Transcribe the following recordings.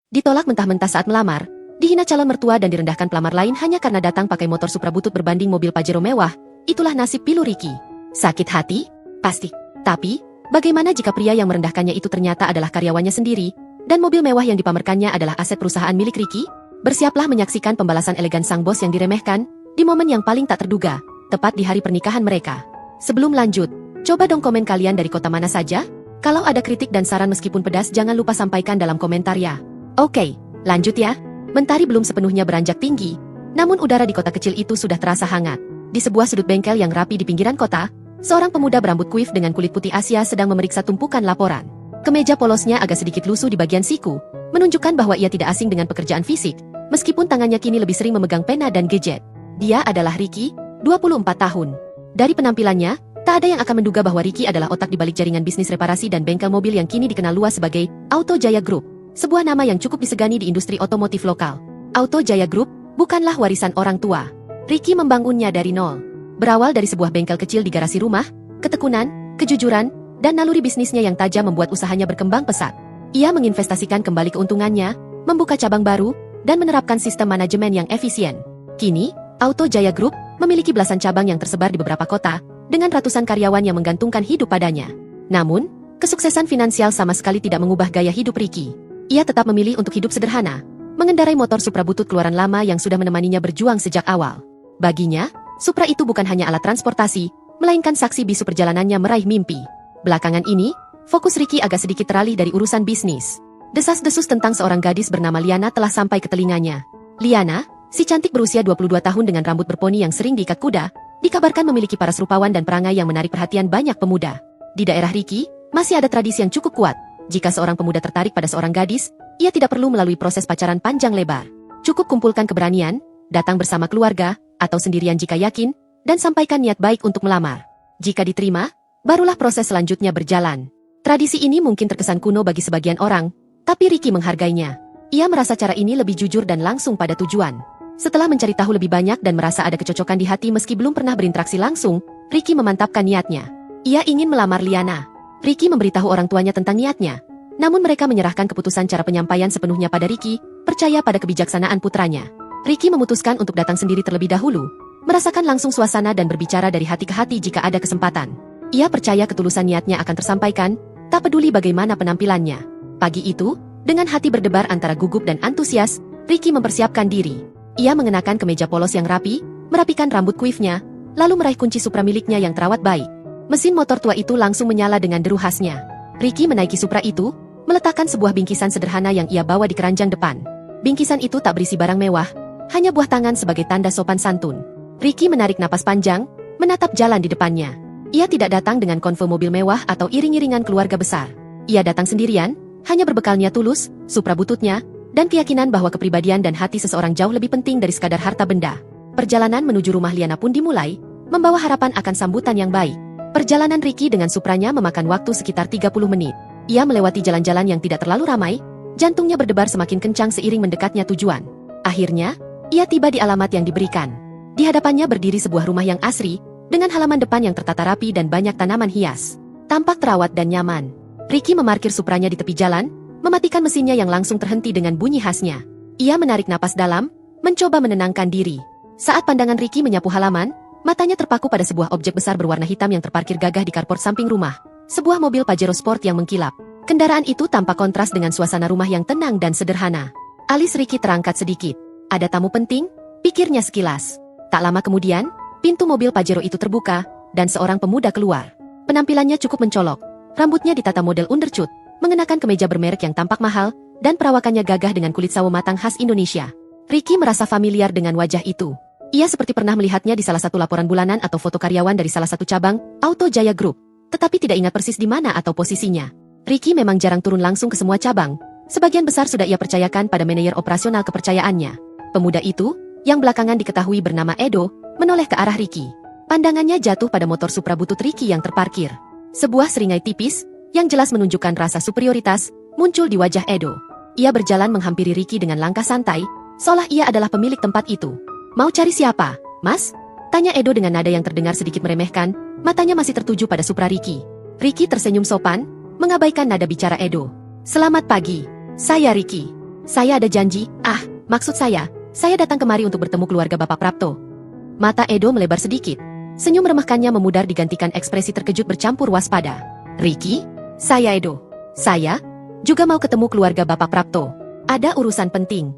Ditolak mentah-mentah saat melamar, dihina calon mertua dan direndahkan pelamar lain hanya karena datang pakai motor Supra butut berbanding mobil Pajero mewah, itulah nasib pilu Ricky. Sakit hati? Pasti. Tapi, bagaimana jika pria yang merendahkannya itu ternyata adalah karyawannya sendiri, dan mobil mewah yang dipamerkannya adalah aset perusahaan milik Ricky? Bersiaplah menyaksikan pembalasan elegan sang bos yang diremehkan, di momen yang paling tak terduga, tepat di hari pernikahan mereka. Sebelum lanjut, coba dong komen kalian dari kota mana saja? Kalau ada kritik dan saran meskipun pedas jangan lupa sampaikan dalam komentar ya. Oke, lanjut ya. Mentari belum sepenuhnya beranjak tinggi, namun udara di kota kecil itu sudah terasa hangat. Di sebuah sudut bengkel yang rapi di pinggiran kota, seorang pemuda berambut kuif dengan kulit putih Asia sedang memeriksa tumpukan laporan. Kemeja polosnya agak sedikit lusuh di bagian siku, menunjukkan bahwa ia tidak asing dengan pekerjaan fisik, meskipun tangannya kini lebih sering memegang pena dan gadget. Dia adalah Ricky, 24 tahun. Dari penampilannya, tak ada yang akan menduga bahwa Ricky adalah otak di balik jaringan bisnis reparasi dan bengkel mobil yang kini dikenal luas sebagai Auto Jaya Group, sebuah nama yang cukup disegani di industri otomotif lokal. Auto Jaya Group bukanlah warisan orang tua. Ricky membangunnya dari nol. Berawal dari sebuah bengkel kecil di garasi rumah, ketekunan, kejujuran, dan naluri bisnisnya yang tajam membuat usahanya berkembang pesat. Ia menginvestasikan kembali keuntungannya, membuka cabang baru, dan menerapkan sistem manajemen yang efisien. Kini, Auto Jaya Group memiliki belasan cabang yang tersebar di beberapa kota, dengan ratusan karyawan yang menggantungkan hidup padanya. Namun, kesuksesan finansial sama sekali tidak mengubah gaya hidup Ricky. Ia tetap memilih untuk hidup sederhana, mengendarai motor Supra butut keluaran lama yang sudah menemaninya berjuang sejak awal. Baginya, Supra itu bukan hanya alat transportasi, melainkan saksi bisu perjalanannya meraih mimpi. Belakangan ini, fokus Ricky agak sedikit teralih dari urusan bisnis. Desas-desus tentang seorang gadis bernama Liana telah sampai ke telinganya. Liana, si cantik berusia 22 tahun dengan rambut berponi yang sering diikat kuda, dikabarkan memiliki paras rupawan dan perangai yang menarik perhatian banyak pemuda. Di daerah Ricky, masih ada tradisi yang cukup kuat. Jika seorang pemuda tertarik pada seorang gadis, ia tidak perlu melalui proses pacaran panjang lebar. Cukup kumpulkan keberanian, datang bersama keluarga, atau sendirian jika yakin, dan sampaikan niat baik untuk melamar. Jika diterima, barulah proses selanjutnya berjalan. Tradisi ini mungkin terkesan kuno bagi sebagian orang, tapi Ricky menghargainya. Ia merasa cara ini lebih jujur dan langsung pada tujuan. Setelah mencari tahu lebih banyak dan merasa ada kecocokan di hati meski belum pernah berinteraksi langsung, Ricky memantapkan niatnya. Ia ingin melamar Liana. Ricky memberitahu orang tuanya tentang niatnya. Namun mereka menyerahkan keputusan cara penyampaian sepenuhnya pada Ricky, percaya pada kebijaksanaan putranya. Ricky memutuskan untuk datang sendiri terlebih dahulu, merasakan langsung suasana dan berbicara dari hati ke hati jika ada kesempatan. Ia percaya ketulusan niatnya akan tersampaikan, tak peduli bagaimana penampilannya. Pagi itu, dengan hati berdebar antara gugup dan antusias, Ricky mempersiapkan diri. Ia mengenakan kemeja polos yang rapi, merapikan rambut kuifnya, lalu meraih kunci Supra miliknya yang terawat baik. Mesin motor tua itu langsung menyala dengan deru khasnya. Ricky menaiki Supra itu, meletakkan sebuah bingkisan sederhana yang ia bawa di keranjang depan. Bingkisan itu tak berisi barang mewah, hanya buah tangan sebagai tanda sopan santun. Ricky menarik napas panjang, menatap jalan di depannya. Ia tidak datang dengan konvoi mobil mewah atau iring-iringan keluarga besar. Ia datang sendirian, hanya berbekal niat tulus, Supra bututnya, dan keyakinan bahwa kepribadian dan hati seseorang jauh lebih penting dari sekadar harta benda. Perjalanan menuju rumah Liana pun dimulai, membawa harapan akan sambutan yang baik. Perjalanan Ricky dengan Supranya memakan waktu sekitar 30 menit. Ia melewati jalan-jalan yang tidak terlalu ramai, jantungnya berdebar semakin kencang seiring mendekatnya tujuan. Akhirnya, ia tiba di alamat yang diberikan. Di hadapannya berdiri sebuah rumah yang asri, dengan halaman depan yang tertata rapi dan banyak tanaman hias. Tampak terawat dan nyaman. Ricky memarkir Supranya di tepi jalan, mematikan mesinnya yang langsung terhenti dengan bunyi khasnya. Ia menarik napas dalam, mencoba menenangkan diri. Saat pandangan Ricky menyapu halaman, matanya terpaku pada sebuah objek besar berwarna hitam yang terparkir gagah di carport samping rumah. Sebuah mobil Pajero Sport yang mengkilap. Kendaraan itu tampak kontras dengan suasana rumah yang tenang dan sederhana. Alis Ricky terangkat sedikit. Ada tamu penting? Pikirnya sekilas. Tak lama kemudian, pintu mobil Pajero itu terbuka, dan seorang pemuda keluar. Penampilannya cukup mencolok. Rambutnya ditata model undercut, mengenakan kemeja bermerek yang tampak mahal, dan perawakannya gagah dengan kulit sawo matang khas Indonesia. Ricky merasa familiar dengan wajah itu. Ia seperti pernah melihatnya di salah satu laporan bulanan atau foto karyawan dari salah satu cabang, Auto Jaya Group, tetapi tidak ingat persis di mana atau posisinya. Ricky memang jarang turun langsung ke semua cabang, sebagian besar sudah ia percayakan pada manajer operasional kepercayaannya. Pemuda itu, yang belakangan diketahui bernama Edo, menoleh ke arah Ricky. Pandangannya jatuh pada motor Supra butut Ricky yang terparkir. Sebuah seringai tipis, yang jelas menunjukkan rasa superioritas, muncul di wajah Edo. Ia berjalan menghampiri Ricky dengan langkah santai, seolah ia adalah pemilik tempat itu. "Mau cari siapa, Mas?" tanya Edo dengan nada yang terdengar sedikit meremehkan, matanya masih tertuju pada Supra Ricky. Ricky tersenyum sopan, mengabaikan nada bicara Edo. "Selamat pagi, saya Ricky. Saya ada janji, maksud saya datang kemari untuk bertemu keluarga Bapak Prapto. Mata Edo melebar sedikit. Senyum remehkannya memudar digantikan ekspresi terkejut bercampur waspada. Ricky? Saya Edo. Saya juga mau ketemu keluarga Bapak Prapto. Ada urusan penting.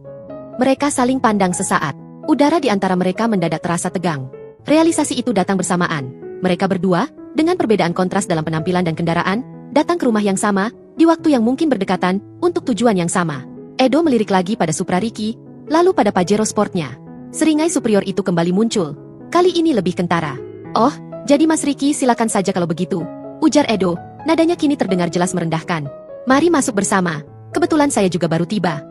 Mereka saling pandang sesaat. Udara di antara mereka mendadak terasa tegang. Realisasi itu datang bersamaan. Mereka berdua, dengan perbedaan kontras dalam penampilan dan kendaraan, datang ke rumah yang sama, di waktu yang mungkin berdekatan, untuk tujuan yang sama. Edo melirik lagi pada Supra Ricky, lalu pada Pajero Sportnya. Seringai superior itu kembali muncul. Kali ini lebih kentara. Oh, jadi Mas Ricky silakan saja kalau begitu. Ujar Edo, nadanya kini terdengar jelas merendahkan. Mari masuk bersama, kebetulan saya juga baru tiba.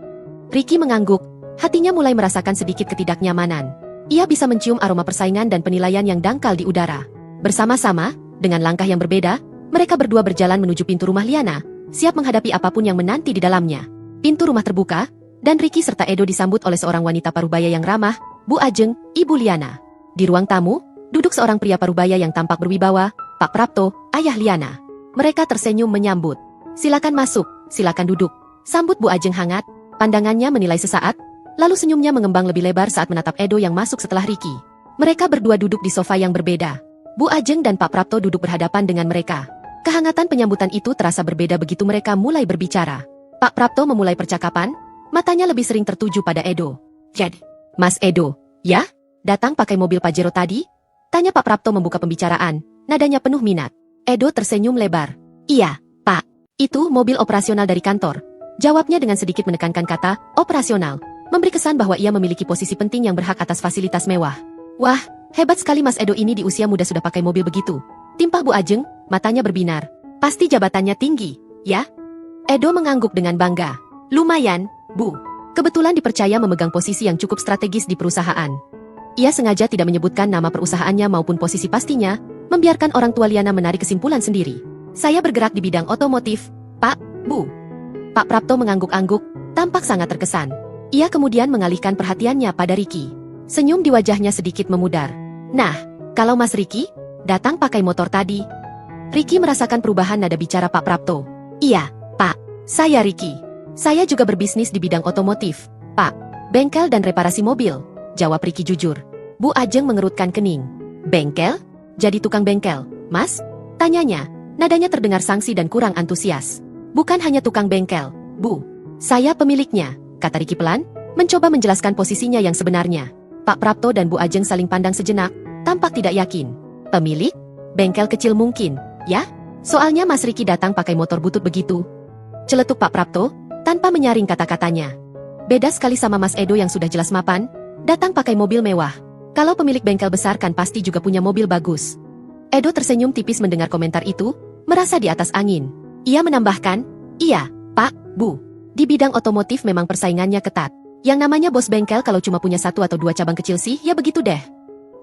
Ricky mengangguk, hatinya mulai merasakan sedikit ketidaknyamanan. Ia bisa mencium aroma persaingan dan penilaian yang dangkal di udara. Bersama-sama, dengan langkah yang berbeda, mereka berdua berjalan menuju pintu rumah Liana, siap menghadapi apapun yang menanti di dalamnya. Pintu rumah terbuka, dan Ricky serta Edo disambut oleh seorang wanita parubaya yang ramah, Bu Ajeng, Ibu Liana. Di ruang tamu, duduk seorang pria parubaya yang tampak berwibawa, Pak Prapto, ayah Liana. Mereka tersenyum menyambut. Silakan masuk, silakan duduk. Sambut Bu Ajeng hangat, pandangannya menilai sesaat, lalu senyumnya mengembang lebih lebar saat menatap Edo yang masuk setelah Ricky. Mereka berdua duduk di sofa yang berbeda. Bu Ajeng dan Pak Prapto duduk berhadapan dengan mereka. Kehangatan penyambutan itu terasa berbeda begitu mereka mulai berbicara. Pak Prapto memulai percakapan, matanya lebih sering tertuju pada Edo. Jadi, Mas Edo, ya? Datang pakai mobil Pajero tadi? Tanya Pak Prapto membuka pembicaraan, nadanya penuh minat. Edo tersenyum lebar. Iya, Pak. Itu mobil operasional dari kantor. Jawabnya dengan sedikit menekankan kata, operasional. Memberi kesan bahwa ia memiliki posisi penting yang berhak atas fasilitas mewah. Wah, hebat sekali Mas Edo ini di usia muda sudah pakai mobil begitu. Timpah Bu Ajeng, matanya berbinar. Pasti jabatannya tinggi, ya? Edo mengangguk dengan bangga. Lumayan, Bu. Kebetulan dipercaya memegang posisi yang cukup strategis di perusahaan. Ia sengaja tidak menyebutkan nama perusahaannya maupun posisi pastinya, membiarkan orang tua Liana menarik kesimpulan sendiri. Saya bergerak di bidang otomotif, Pak, Bu. Pak Prapto mengangguk-angguk, tampak sangat terkesan. Ia kemudian mengalihkan perhatiannya pada Ricky. Senyum di wajahnya sedikit memudar. Nah, kalau Mas Ricky datang pakai motor tadi. Ricky merasakan perubahan nada bicara Pak Prapto. Iya, Pak, saya Ricky. Saya juga berbisnis di bidang otomotif, Pak. Bengkel dan reparasi mobil, jawab Ricky jujur. Bu Ajeng mengerutkan kening. Bengkel? Jadi tukang bengkel, Mas? Tanyanya, nadanya terdengar sangsi dan kurang antusias. Bukan hanya tukang bengkel, Bu. Saya pemiliknya, kata Ricky pelan, mencoba menjelaskan posisinya yang sebenarnya. Pak Prapto dan Bu Ajeng saling pandang sejenak, tampak tidak yakin. Pemilik? Bengkel kecil mungkin, ya? Soalnya Mas Ricky datang pakai motor butut begitu. Celetuk Pak Prapto, tanpa menyaring kata-katanya. Beda sekali sama Mas Edo yang sudah jelas mapan, datang pakai mobil mewah. Kalau pemilik bengkel besar kan pasti juga punya mobil bagus. Edo tersenyum tipis mendengar komentar itu, merasa di atas angin. Ia menambahkan, iya, Pak, Bu. Di bidang otomotif memang persaingannya ketat. Yang namanya bos bengkel kalau cuma punya 1 atau 2 cabang kecil sih, ya begitu deh.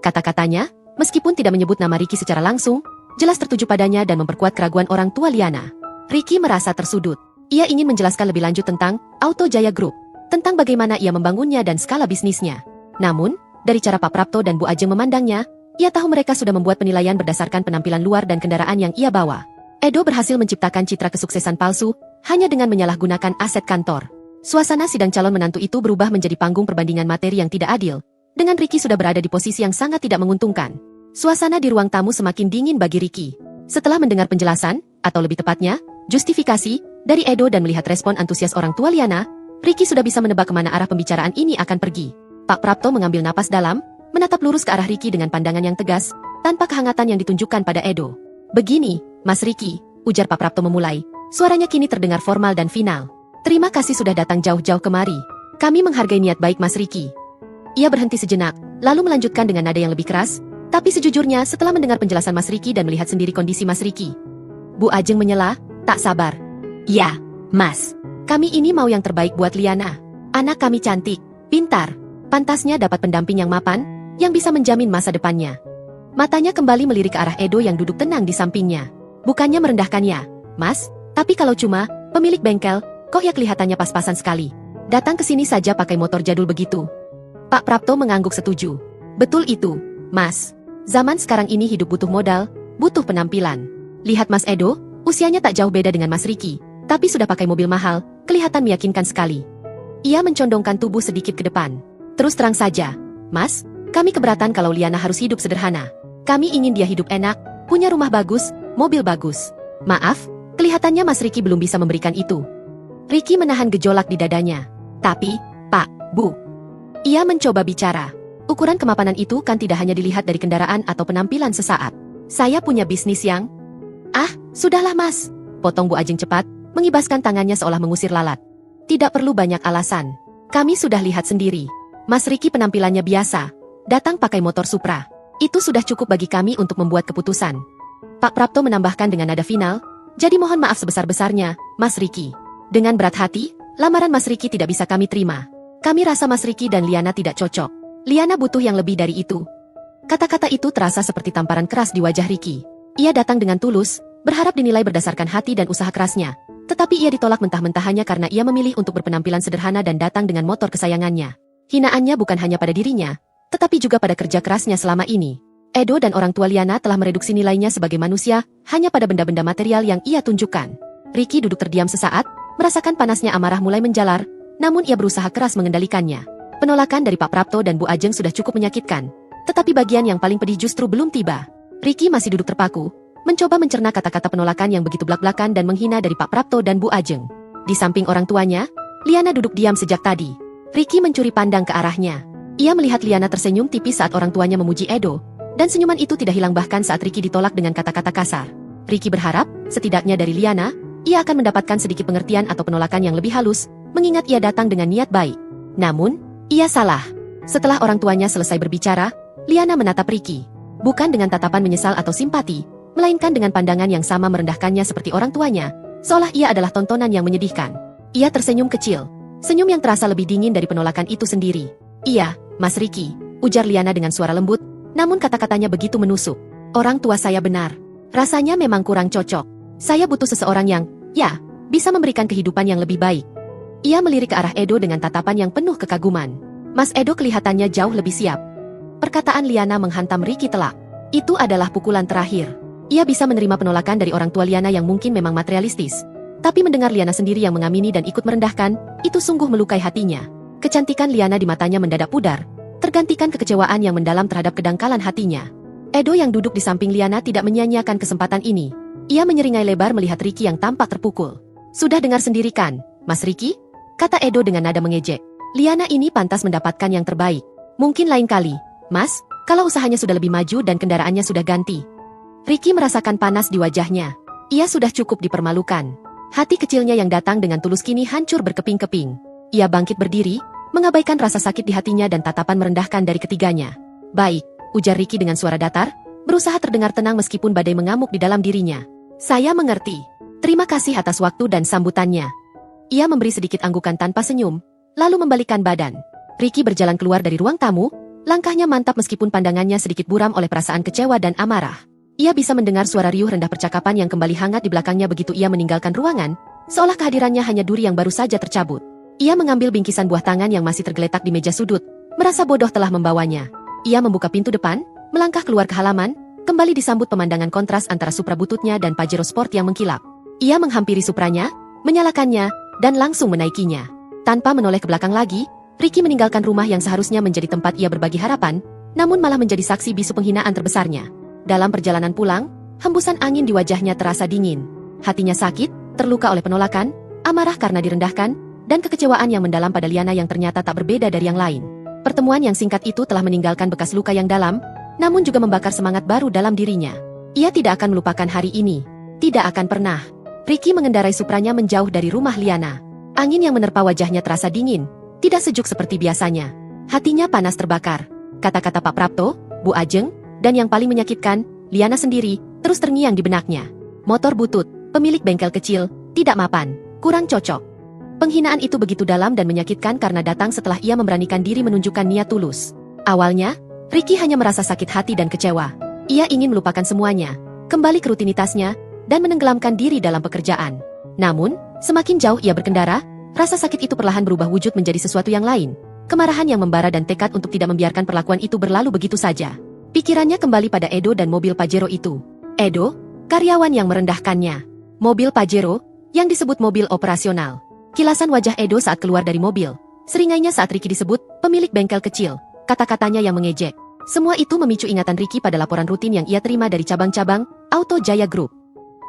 Kata-katanya, meskipun tidak menyebut nama Ricky secara langsung, jelas tertuju padanya dan memperkuat keraguan orang tua Liana. Ricky merasa tersudut. Ia ingin menjelaskan lebih lanjut tentang Auto Jaya Group, tentang bagaimana ia membangunnya dan skala bisnisnya. Namun, dari cara Pak Prapto dan Bu Ajeng memandangnya, ia tahu mereka sudah membuat penilaian berdasarkan penampilan luar dan kendaraan yang ia bawa. Edo berhasil menciptakan citra kesuksesan palsu, hanya dengan menyalahgunakan aset kantor. Suasana sidang calon menantu itu berubah menjadi panggung perbandingan materi yang tidak adil. Dengan Ricky sudah berada di posisi yang sangat tidak menguntungkan. Suasana di ruang tamu semakin dingin bagi Ricky. Setelah mendengar penjelasan, atau lebih tepatnya, justifikasi, dari Edo dan melihat respon antusias orang tua Liana, Ricky sudah bisa menebak kemana arah pembicaraan ini akan pergi. Pak Prapto mengambil napas dalam, menatap lurus ke arah Ricky dengan pandangan yang tegas, tanpa kehangatan yang ditunjukkan pada Edo. Begini, Mas Ricky, ujar Pak Prapto memulai. Suaranya kini terdengar formal dan final. Terima kasih sudah datang jauh-jauh kemari. Kami menghargai niat baik Mas Ricky. Ia berhenti sejenak, lalu melanjutkan dengan nada yang lebih keras, tapi sejujurnya setelah mendengar penjelasan Mas Ricky dan melihat sendiri kondisi Mas Ricky. Bu Ajeng menyela, tak sabar. Ya, Mas. Kami ini mau yang terbaik buat Liana. Anak kami cantik, pintar. Pantasnya dapat pendamping yang mapan, yang bisa menjamin masa depannya. Matanya kembali melirik ke arah Edo yang duduk tenang di sampingnya. Bukannya merendahkannya, Mas, tapi kalau cuma pemilik bengkel, kok ya kelihatannya pas-pasan sekali. Datang ke sini saja pakai motor jadul begitu. Pak Prapto mengangguk setuju. Betul itu, Mas. Zaman sekarang ini hidup butuh modal, butuh penampilan. Lihat Mas Edo, usianya tak jauh beda dengan Mas Ricky, tapi sudah pakai mobil mahal, kelihatan meyakinkan sekali. Ia mencondongkan tubuh sedikit ke depan. Terus terang saja, Mas, kami keberatan kalau Liana harus hidup sederhana. Kami ingin dia hidup enak, punya rumah bagus, mobil bagus. Maaf, kelihatannya Mas Ricky belum bisa memberikan itu. Ricky menahan gejolak di dadanya. Tapi, Pak, Bu. Ia mencoba bicara. Ukuran kemapanan itu kan tidak hanya dilihat dari kendaraan atau penampilan sesaat. Saya punya bisnis yang... Ah, sudahlah Mas. Potong Bu Ajeng cepat, mengibaskan tangannya seolah mengusir lalat. Tidak perlu banyak alasan. Kami sudah lihat sendiri. Mas Ricky penampilannya biasa. Datang pakai motor Supra. Itu sudah cukup bagi kami untuk membuat keputusan. Pak Prapto menambahkan dengan nada final, jadi mohon maaf sebesar-besarnya, Mas Ricky. Dengan berat hati, lamaran Mas Ricky tidak bisa kami terima. Kami rasa Mas Ricky dan Liana tidak cocok. Liana butuh yang lebih dari itu. Kata-kata itu terasa seperti tamparan keras di wajah Ricky. Ia datang dengan tulus, berharap dinilai berdasarkan hati dan usaha kerasnya. Tetapi ia ditolak mentah-mentah hanya karena ia memilih untuk berpenampilan sederhana dan datang dengan motor kesayangannya. Hinaannya bukan hanya pada dirinya, tetapi juga pada kerja kerasnya selama ini. Edo dan orang tua Liana telah mereduksi nilainya sebagai manusia hanya pada benda-benda material yang ia tunjukkan. Ricky duduk terdiam sesaat, merasakan panasnya amarah mulai menjalar, namun ia berusaha keras mengendalikannya. Penolakan dari Pak Prapto dan Bu Ajeng sudah cukup menyakitkan, tetapi bagian yang paling pedih justru belum tiba. Ricky masih duduk terpaku, mencoba mencerna kata-kata penolakan yang begitu belak-belakan dan menghina dari Pak Prapto dan Bu Ajeng. Di samping orang tuanya, Liana duduk diam sejak tadi. Ricky mencuri pandang ke arahnya. Ia melihat Liana tersenyum tipis saat orang tuanya memuji Edo, dan senyuman itu tidak hilang bahkan saat Ricky ditolak dengan kata-kata kasar. Ricky berharap, setidaknya dari Liana, ia akan mendapatkan sedikit pengertian atau penolakan yang lebih halus, mengingat ia datang dengan niat baik. Namun, ia salah. Setelah orang tuanya selesai berbicara, Liana menatap Ricky. Bukan dengan tatapan menyesal atau simpati, melainkan dengan pandangan yang sama merendahkannya seperti orang tuanya, seolah ia adalah tontonan yang menyedihkan. Ia tersenyum kecil, senyum yang terasa lebih dingin dari penolakan itu sendiri. Iya, Mas Ricky, ujar Liana dengan suara lembut, namun kata-katanya begitu menusuk. Orang tua saya benar. Rasanya memang kurang cocok. Saya butuh seseorang yang, ya, bisa memberikan kehidupan yang lebih baik. Ia melirik ke arah Edo dengan tatapan yang penuh kekaguman. Mas Edo kelihatannya jauh lebih siap. Perkataan Liana menghantam Ricky telak. Itu adalah pukulan terakhir. Ia bisa menerima penolakan dari orang tua Liana yang mungkin memang materialistis. Tapi mendengar Liana sendiri yang mengamini dan ikut merendahkan, itu sungguh melukai hatinya. Kecantikan Liana di matanya mendadak pudar, tergantikan kekecewaan yang mendalam terhadap kedangkalan hatinya. Edo yang duduk di samping Liana tidak menyia-nyiakan kesempatan ini. Ia menyeringai lebar melihat Ricky yang tampak terpukul. Sudah dengar sendiri kan, Mas Ricky? Kata Edo dengan nada mengejek. Liana ini pantas mendapatkan yang terbaik. Mungkin lain kali, Mas, kalau usahanya sudah lebih maju dan kendaraannya sudah ganti. Ricky merasakan panas di wajahnya. Ia sudah cukup dipermalukan. Hati kecilnya yang datang dengan tulus kini hancur berkeping-keping. Ia bangkit berdiri, mengabaikan rasa sakit di hatinya dan tatapan merendahkan dari ketiganya. Baik, ujar Ricky dengan suara datar, berusaha terdengar tenang meskipun badai mengamuk di dalam dirinya. Saya mengerti. Terima kasih atas waktu dan sambutannya. Ia memberi sedikit anggukan tanpa senyum, lalu membalikkan badan. Ricky berjalan keluar dari ruang tamu, langkahnya mantap meskipun pandangannya sedikit buram oleh perasaan kecewa dan amarah. Ia bisa mendengar suara riuh rendah percakapan yang kembali hangat di belakangnya begitu ia meninggalkan ruangan, seolah kehadirannya hanya duri yang baru saja tercabut. Ia mengambil bingkisan buah tangan yang masih tergeletak di meja sudut, merasa bodoh telah membawanya. Ia membuka pintu depan, melangkah keluar ke halaman, kembali disambut pemandangan kontras antara Supra bututnya dan Pajero Sport yang mengkilap. Ia menghampiri Supranya, menyalakannya, dan langsung menaikinya. Tanpa menoleh ke belakang lagi, Ricky meninggalkan rumah yang seharusnya menjadi tempat ia berbagi harapan, namun malah menjadi saksi bisu penghinaan terbesarnya. Dalam perjalanan pulang, hembusan angin di wajahnya terasa dingin. Hatinya sakit, terluka oleh penolakan, amarah karena direndahkan, dan kekecewaan yang mendalam pada Liana yang ternyata tak berbeda dari yang lain. Pertemuan yang singkat itu telah meninggalkan bekas luka yang dalam, namun juga membakar semangat baru dalam dirinya. Ia tidak akan melupakan hari ini. Tidak akan pernah. Ricky mengendarai Supranya menjauh dari rumah Liana. Angin yang menerpa wajahnya terasa dingin, tidak sejuk seperti biasanya. Hatinya panas terbakar. Kata-kata Pak Prapto, Bu Ajeng, dan yang paling menyakitkan, Liana sendiri, terus terngiang di benaknya. Motor butut, pemilik bengkel kecil, tidak mapan, kurang cocok. Penghinaan itu begitu dalam dan menyakitkan karena datang setelah ia memberanikan diri menunjukkan niat tulus. Awalnya, Ricky hanya merasa sakit hati dan kecewa. Ia ingin melupakan semuanya, kembali ke rutinitasnya, dan menenggelamkan diri dalam pekerjaan. Namun, semakin jauh ia berkendara, rasa sakit itu perlahan berubah wujud menjadi sesuatu yang lain. Kemarahan yang membara dan tekad untuk tidak membiarkan perlakuan itu berlalu begitu saja. Pikirannya kembali pada Edo dan mobil Pajero itu. Edo, karyawan yang merendahkannya. Mobil Pajero, yang disebut mobil operasional. Kilasan wajah Edo saat keluar dari mobil, Seringainya saat Ricky disebut pemilik bengkel kecil, kata-katanya yang mengejek. Semua itu memicu ingatan Ricky pada laporan rutin yang ia terima dari cabang-cabang Auto Jaya Group.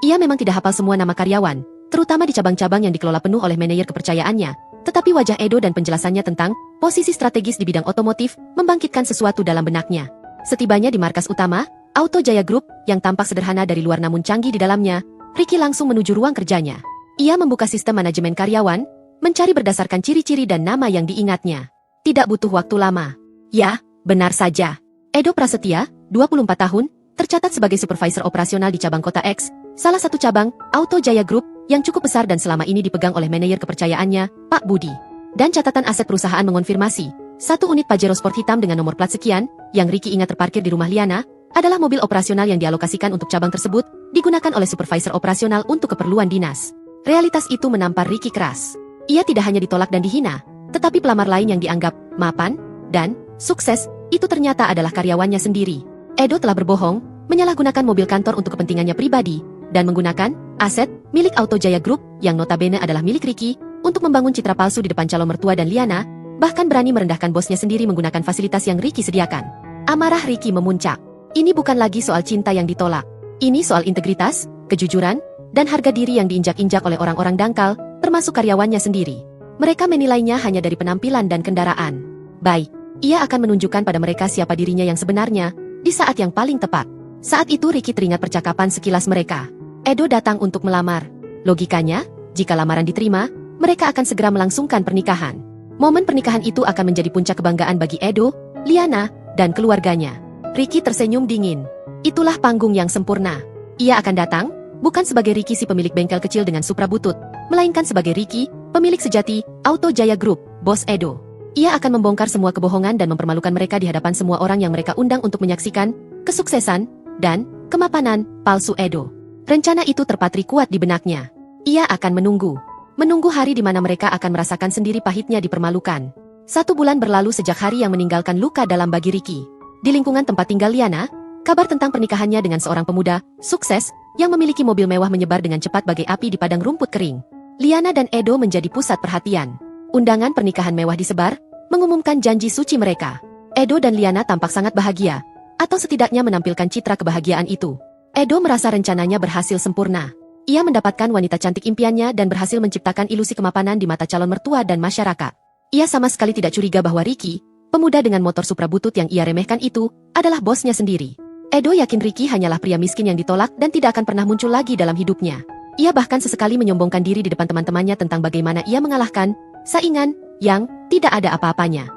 Ia memang tidak hafal semua nama karyawan, terutama di cabang-cabang yang dikelola penuh oleh manajer kepercayaannya, tetapi wajah Edo dan penjelasannya tentang posisi strategis di bidang otomotif membangkitkan sesuatu dalam benaknya. Setibanya di markas utama, Auto Jaya Group, yang tampak sederhana dari luar namun canggih di dalamnya, Ricky langsung menuju ruang kerjanya. Ia membuka sistem manajemen karyawan, mencari berdasarkan ciri-ciri dan nama yang diingatnya. Tidak butuh waktu lama. Ya, benar saja. Edo Prasetya, 24 tahun, tercatat sebagai supervisor operasional di cabang Kota X, salah satu cabang Auto Jaya Group yang cukup besar dan selama ini dipegang oleh manajer kepercayaannya, Pak Budi. Dan catatan aset perusahaan mengonfirmasi, satu unit Pajero Sport hitam dengan nomor plat sekian, yang Ricky ingat terparkir di rumah Liana, adalah mobil operasional yang dialokasikan untuk cabang tersebut, digunakan oleh supervisor operasional untuk keperluan dinas. Realitas itu menampar Ricky keras. Ia tidak hanya ditolak dan dihina, tetapi pelamar lain yang dianggap mapan dan sukses itu ternyata adalah karyawannya sendiri. Edo telah berbohong, menyalahgunakan mobil kantor untuk kepentingannya pribadi, dan menggunakan aset milik Auto Jaya Group yang notabene adalah milik Ricky untuk membangun citra palsu di depan calon mertua dan Liana, bahkan berani merendahkan bosnya sendiri menggunakan fasilitas yang Ricky sediakan. Amarah Ricky memuncak. Ini bukan lagi soal cinta yang ditolak. Ini soal integritas, kejujuran, dan harga diri yang diinjak-injak oleh orang-orang dangkal, termasuk karyawannya sendiri. Mereka menilainya hanya dari penampilan dan kendaraan. Baik, ia akan menunjukkan pada mereka siapa dirinya yang sebenarnya, di saat yang paling tepat. Saat itu Ricky teringat percakapan sekilas mereka. Edo datang untuk melamar. Logikanya, jika lamaran diterima, mereka akan segera melangsungkan pernikahan. Momen pernikahan itu akan menjadi puncak kebanggaan bagi Edo, Liana, dan keluarganya. Ricky tersenyum dingin. Itulah panggung yang sempurna. Ia akan datang, bukan sebagai Ricky si pemilik bengkel kecil dengan Supra butut, melainkan sebagai Ricky, pemilik sejati, Auto Jaya Group, Bos Edo. Ia akan membongkar semua kebohongan dan mempermalukan mereka di hadapan semua orang yang mereka undang untuk menyaksikan kesuksesan dan kemapanan palsu Edo. Rencana itu terpatri kuat di benaknya. Ia akan menunggu. Menunggu hari di mana mereka akan merasakan sendiri pahitnya dipermalukan. 1 bulan berlalu sejak hari yang meninggalkan luka dalam bagi Ricky. Di lingkungan tempat tinggal Liana, kabar tentang pernikahannya dengan seorang pemuda sukses yang memiliki mobil mewah menyebar dengan cepat bagai api di padang rumput kering. Liana dan Edo menjadi pusat perhatian. Undangan pernikahan mewah disebar, mengumumkan janji suci mereka. Edo dan Liana tampak sangat bahagia, atau setidaknya menampilkan citra kebahagiaan itu. Edo merasa rencananya berhasil sempurna. Ia mendapatkan wanita cantik impiannya dan berhasil menciptakan ilusi kemapanan di mata calon mertua dan masyarakat. Ia sama sekali tidak curiga bahwa Ricky, pemuda dengan motor Supra butut yang ia remehkan itu, adalah bosnya sendiri. Edo yakin Ricky hanyalah pria miskin yang ditolak dan tidak akan pernah muncul lagi dalam hidupnya. Ia bahkan sesekali menyombongkan diri di depan teman-temannya tentang bagaimana ia mengalahkan saingan yang tidak ada apa-apanya.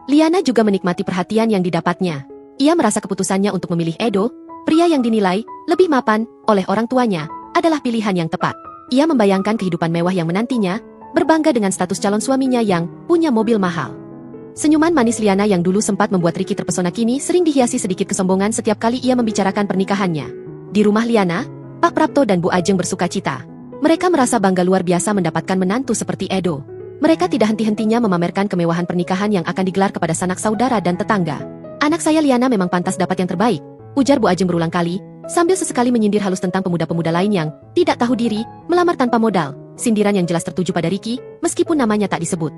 Liana juga menikmati perhatian yang didapatnya. Ia merasa keputusannya untuk memilih Edo, pria yang dinilai lebih mapan oleh orang tuanya, adalah pilihan yang tepat. Ia membayangkan kehidupan mewah yang menantinya, berbangga dengan status calon suaminya yang punya mobil mahal. Senyuman manis Liana yang dulu sempat membuat Ricky terpesona kini sering dihiasi sedikit kesombongan setiap kali ia membicarakan pernikahannya. Di rumah Liana, Pak Prapto dan Bu Ajeng bersuka cita. Mereka merasa bangga luar biasa mendapatkan menantu seperti Edo. Mereka tidak henti-hentinya memamerkan kemewahan pernikahan yang akan digelar kepada sanak saudara dan tetangga. Anak saya Liana memang pantas dapat yang terbaik, ujar Bu Ajeng berulang kali, sambil sesekali menyindir halus tentang pemuda-pemuda lain yang tidak tahu diri, melamar tanpa modal, sindiran yang jelas tertuju pada Ricky, meskipun namanya tak disebut.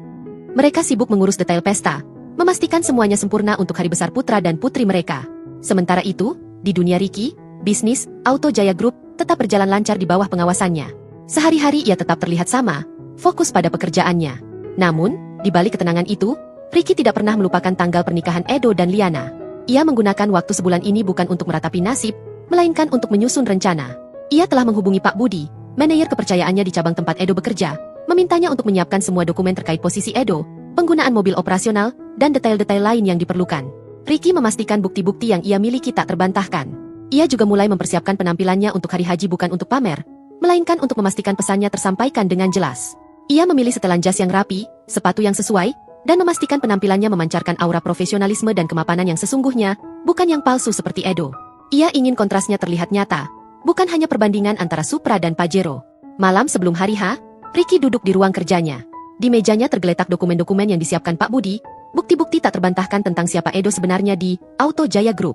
Mereka sibuk mengurus detail pesta, memastikan semuanya sempurna untuk hari besar putra dan putri mereka. Sementara itu, di dunia Ricky, bisnis Auto Jaya Group tetap berjalan lancar di bawah pengawasannya. Sehari-hari ia tetap terlihat sama, fokus pada pekerjaannya. Namun, di balik ketenangan itu, Ricky tidak pernah melupakan tanggal pernikahan Edo dan Liana. Ia menggunakan waktu sebulan ini bukan untuk meratapi nasib, melainkan untuk menyusun rencana. Ia telah menghubungi Pak Budi, manajer kepercayaannya di cabang tempat Edo bekerja, memintanya untuk menyiapkan semua dokumen terkait posisi Edo, penggunaan mobil operasional, dan detail-detail lain yang diperlukan. Ricky memastikan bukti-bukti yang ia miliki tak terbantahkan. Ia juga mulai mempersiapkan penampilannya untuk hari haji bukan untuk pamer, melainkan untuk memastikan pesannya tersampaikan dengan jelas. Ia memilih setelan jas yang rapi, sepatu yang sesuai, dan memastikan penampilannya memancarkan aura profesionalisme dan kemapanan yang sesungguhnya, bukan yang palsu seperti Edo. Ia ingin kontrasnya terlihat nyata, bukan hanya perbandingan antara Supra dan Pajero. Malam sebelum hari H, Ricky duduk di ruang kerjanya. Di mejanya tergeletak dokumen-dokumen yang disiapkan Pak Budi, bukti-bukti tak terbantahkan tentang siapa Edo sebenarnya di Auto Jaya Group.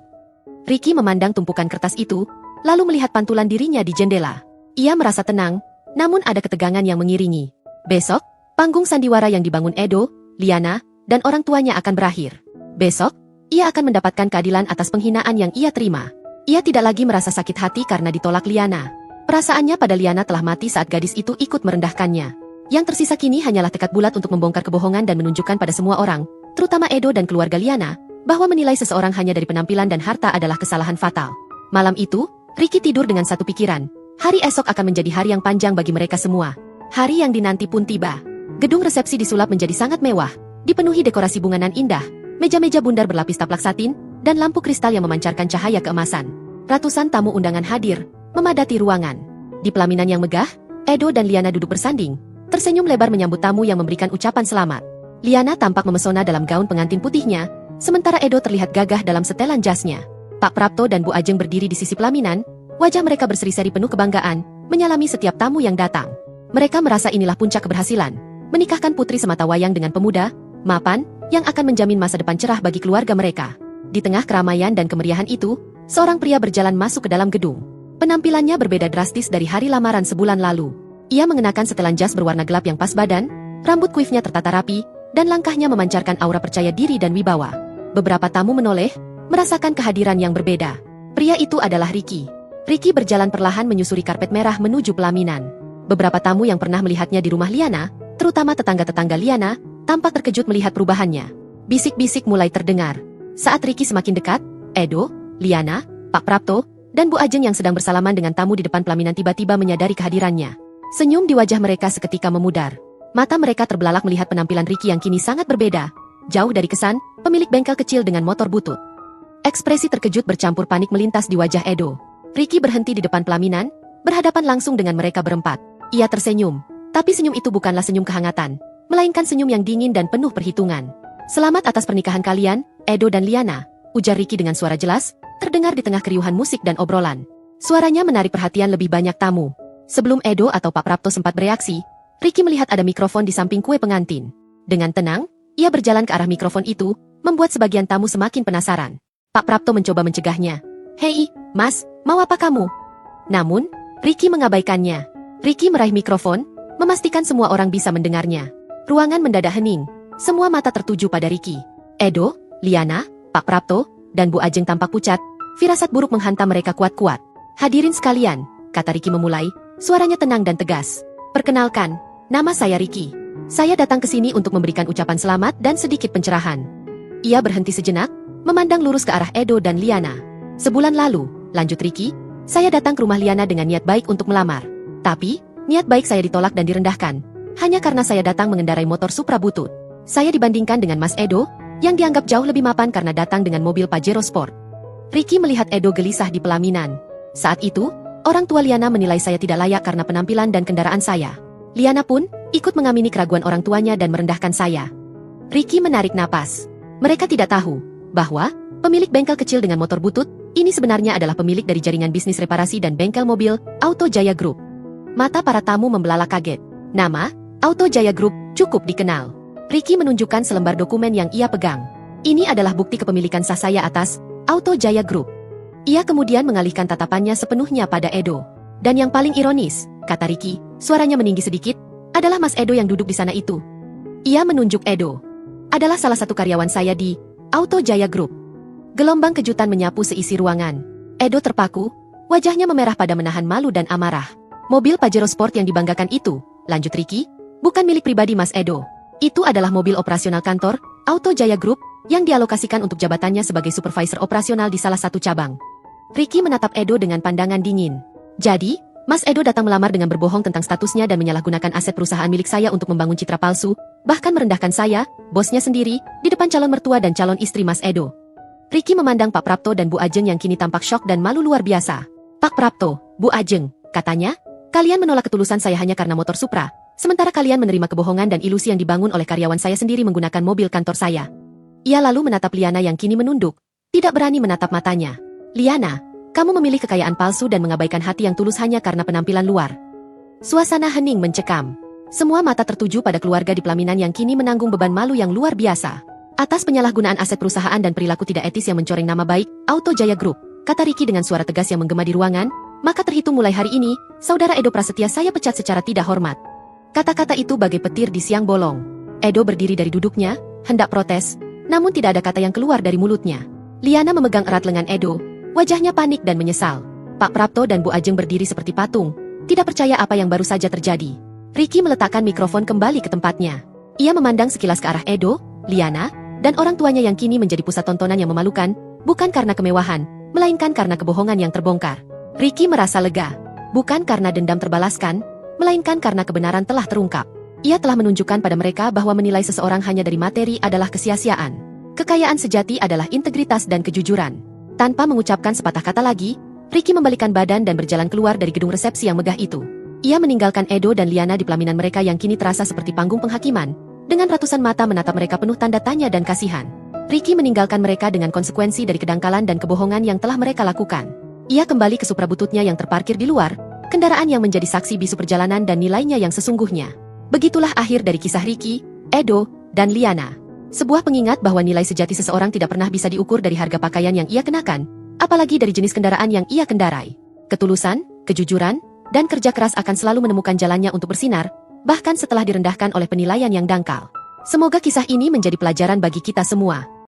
Ricky memandang tumpukan kertas itu, lalu melihat pantulan dirinya di jendela. Ia merasa tenang, namun ada ketegangan yang mengiringi. Besok, panggung sandiwara yang dibangun Edo, Liana, dan orang tuanya akan berakhir. Besok, ia akan mendapatkan keadilan atas penghinaan yang ia terima. Ia tidak lagi merasa sakit hati karena ditolak Liana. Perasaannya pada Liana telah mati saat gadis itu ikut merendahkannya. Yang tersisa kini hanyalah tekad bulat untuk membongkar kebohongan dan menunjukkan pada semua orang, terutama Edo dan keluarga Liana, bahwa menilai seseorang hanya dari penampilan dan harta adalah kesalahan fatal. Malam itu, Ricky tidur dengan satu pikiran. Hari esok akan menjadi hari yang panjang bagi mereka semua. Hari yang dinanti pun tiba. Gedung resepsi disulap menjadi sangat mewah, dipenuhi dekorasi bunga nan indah, meja-meja bundar berlapis taplak satin, dan lampu kristal yang memancarkan cahaya keemasan. Ratusan tamu undangan hadir, memadati ruangan. Di pelaminan yang megah, Edo dan Liana duduk bersanding, tersenyum lebar menyambut tamu yang memberikan ucapan selamat. Liana tampak memesona dalam gaun pengantin putihnya, sementara Edo terlihat gagah dalam setelan jasnya. Pak Prapto dan Bu Ajeng berdiri di sisi pelaminan, wajah mereka berseri-seri penuh kebanggaan, menyalami setiap tamu yang datang. Mereka merasa inilah puncak keberhasilan, menikahkan putri semata wayang dengan pemuda, mapan, yang akan menjamin masa depan cerah bagi keluarga mereka. Di tengah keramaian dan kemeriahan itu, seorang pria berjalan masuk ke dalam gedung. Penampilannya berbeda drastis dari hari lamaran sebulan lalu. Ia mengenakan setelan jas berwarna gelap yang pas badan, rambut kuifnya tertata rapi, dan langkahnya memancarkan aura percaya diri dan wibawa. Beberapa tamu menoleh, merasakan kehadiran yang berbeda. Pria itu adalah Ricky. Ricky berjalan perlahan menyusuri karpet merah menuju pelaminan. Beberapa tamu yang pernah melihatnya di rumah Liana, terutama tetangga-tetangga Liana, tampak terkejut melihat perubahannya. Bisik-bisik mulai terdengar. Saat Ricky semakin dekat, Edo, Liana, Pak Prapto, dan Bu Ajeng yang sedang bersalaman dengan tamu di depan pelaminan tiba-tiba menyadari kehadirannya. Senyum di wajah mereka seketika memudar. Mata mereka terbelalak melihat penampilan Ricky yang kini sangat berbeda. Jauh dari kesan, pemilik bengkel kecil dengan motor butut. Ekspresi terkejut bercampur panik melintas di wajah Edo. Ricky berhenti di depan pelaminan, berhadapan langsung dengan mereka berempat. Ia tersenyum, tapi senyum itu bukanlah senyum kehangatan, melainkan senyum yang dingin dan penuh perhitungan. "Selamat atas pernikahan kalian, Edo dan Liana," ujar Ricky dengan suara jelas, terdengar di tengah keriuhan musik dan obrolan. Suaranya menarik perhatian lebih banyak tamu. Sebelum Edo atau Pak Prapto sempat bereaksi, Ricky melihat ada mikrofon di samping kue pengantin. Dengan tenang, ia berjalan ke arah mikrofon itu, membuat sebagian tamu semakin penasaran. Pak Prapto mencoba mencegahnya. "Hei, Mas, mau apa kamu?" Namun, Ricky mengabaikannya. Ricky meraih mikrofon, memastikan semua orang bisa mendengarnya. Ruangan mendadak hening. Semua mata tertuju pada Ricky. Edo, Liana, Pak Prapto, dan Bu Ajeng tampak pucat. Firasat buruk menghantam mereka kuat-kuat. "Hadirin sekalian," kata Ricky memulai, suaranya tenang dan tegas. "Perkenalkan, nama saya Ricky. Saya datang ke sini untuk memberikan ucapan selamat dan sedikit pencerahan." Ia berhenti sejenak, memandang lurus ke arah Edo dan Liana. "Sebulan lalu," lanjut Ricky, "saya datang ke rumah Liana dengan niat baik untuk melamar. Tapi, niat baik saya ditolak dan direndahkan, hanya karena saya datang mengendarai motor Supra butut. Saya dibandingkan dengan Mas Edo, yang dianggap jauh lebih mapan karena datang dengan mobil Pajero Sport." Ricky melihat Edo gelisah di pelaminan. Saat itu, orang tua Liana menilai saya tidak layak karena penampilan dan kendaraan saya. Liana pun ikut mengamini keraguan orang tuanya dan merendahkan saya. Ricky menarik napas. Mereka tidak tahu bahwa pemilik bengkel kecil dengan motor butut ini sebenarnya adalah pemilik dari jaringan bisnis reparasi dan bengkel mobil Auto Jaya Group. Mata para tamu membelalak kaget. Nama Auto Jaya Group cukup dikenal. Ricky menunjukkan selembar dokumen yang ia pegang. "Ini adalah bukti kepemilikan sah saya atas Auto Jaya Group." Ia kemudian mengalihkan tatapannya sepenuhnya pada Edo. "Dan yang paling ironis," kata Ricky, suaranya meninggi sedikit, "adalah Mas Edo yang duduk di sana itu." Ia menunjuk Edo. "Adalah salah satu karyawan saya di Auto Jaya Group." Gelombang kejutan menyapu seisi ruangan. Edo terpaku, wajahnya memerah pada menahan malu dan amarah. "Mobil Pajero Sport yang dibanggakan itu," lanjut Ricky, "bukan milik pribadi Mas Edo. Itu adalah mobil operasional kantor Auto Jaya Group yang dialokasikan untuk jabatannya sebagai supervisor operasional di salah satu cabang." Ricky menatap Edo dengan pandangan dingin. "Jadi, Mas Edo datang melamar dengan berbohong tentang statusnya dan menyalahgunakan aset perusahaan milik saya untuk membangun citra palsu, bahkan merendahkan saya, bosnya sendiri, di depan calon mertua dan calon istri Mas Edo." Ricky memandang Pak Prapto dan Bu Ajeng yang kini tampak syok dan malu luar biasa. "Pak Prapto, Bu Ajeng," katanya, "kalian menolak ketulusan saya hanya karena motor Supra, sementara kalian menerima kebohongan dan ilusi yang dibangun oleh karyawan saya sendiri menggunakan mobil kantor saya." Ia lalu menatap Liana yang kini menunduk, tidak berani menatap matanya. "Liana, kamu memilih kekayaan palsu dan mengabaikan hati yang tulus hanya karena penampilan luar." Suasana hening mencekam. Semua mata tertuju pada keluarga di pelaminan yang kini menanggung beban malu yang luar biasa. "Atas penyalahgunaan aset perusahaan dan perilaku tidak etis yang mencoreng nama baik Auto Jaya Group," kata Ricky dengan suara tegas yang menggema di ruangan, "maka terhitung mulai hari ini, Saudara Edo Prasetya saya pecat secara tidak hormat." Kata-kata itu bagai petir di siang bolong. Edo berdiri dari duduknya, hendak protes, namun tidak ada kata yang keluar dari mulutnya. Liana memegang erat lengan Edo, wajahnya panik dan menyesal. Pak Prapto dan Bu Ajeng berdiri seperti patung, tidak percaya apa yang baru saja terjadi. Ricky meletakkan mikrofon kembali ke tempatnya. Ia memandang sekilas ke arah Edo, Liana, dan orang tuanya yang kini menjadi pusat tontonan yang memalukan, bukan karena kemewahan, melainkan karena kebohongan yang terbongkar. Ricky merasa lega, bukan karena dendam terbalaskan, melainkan karena kebenaran telah terungkap. Ia telah menunjukkan pada mereka bahwa menilai seseorang hanya dari materi adalah kesia-siaan. Kekayaan sejati adalah integritas dan kejujuran. Tanpa mengucapkan sepatah kata lagi, Ricky membalikan badan dan berjalan keluar dari gedung resepsi yang megah itu. Ia meninggalkan Edo dan Liana di pelaminan mereka yang kini terasa seperti panggung penghakiman, dengan ratusan mata menatap mereka penuh tanda tanya dan kasihan. Ricky meninggalkan mereka dengan konsekuensi dari kedangkalan dan kebohongan yang telah mereka lakukan. Ia kembali ke Supra bututnya yang terparkir di luar, kendaraan yang menjadi saksi bisu perjalanan dan nilainya yang sesungguhnya. Begitulah akhir dari kisah Ricky, Edo, dan Liana. Sebuah pengingat bahwa nilai sejati seseorang tidak pernah bisa diukur dari harga pakaian yang ia kenakan, apalagi dari jenis kendaraan yang ia kendarai. Ketulusan, kejujuran, dan kerja keras akan selalu menemukan jalannya untuk bersinar, bahkan setelah direndahkan oleh penilaian yang dangkal. Semoga kisah ini menjadi pelajaran bagi kita semua.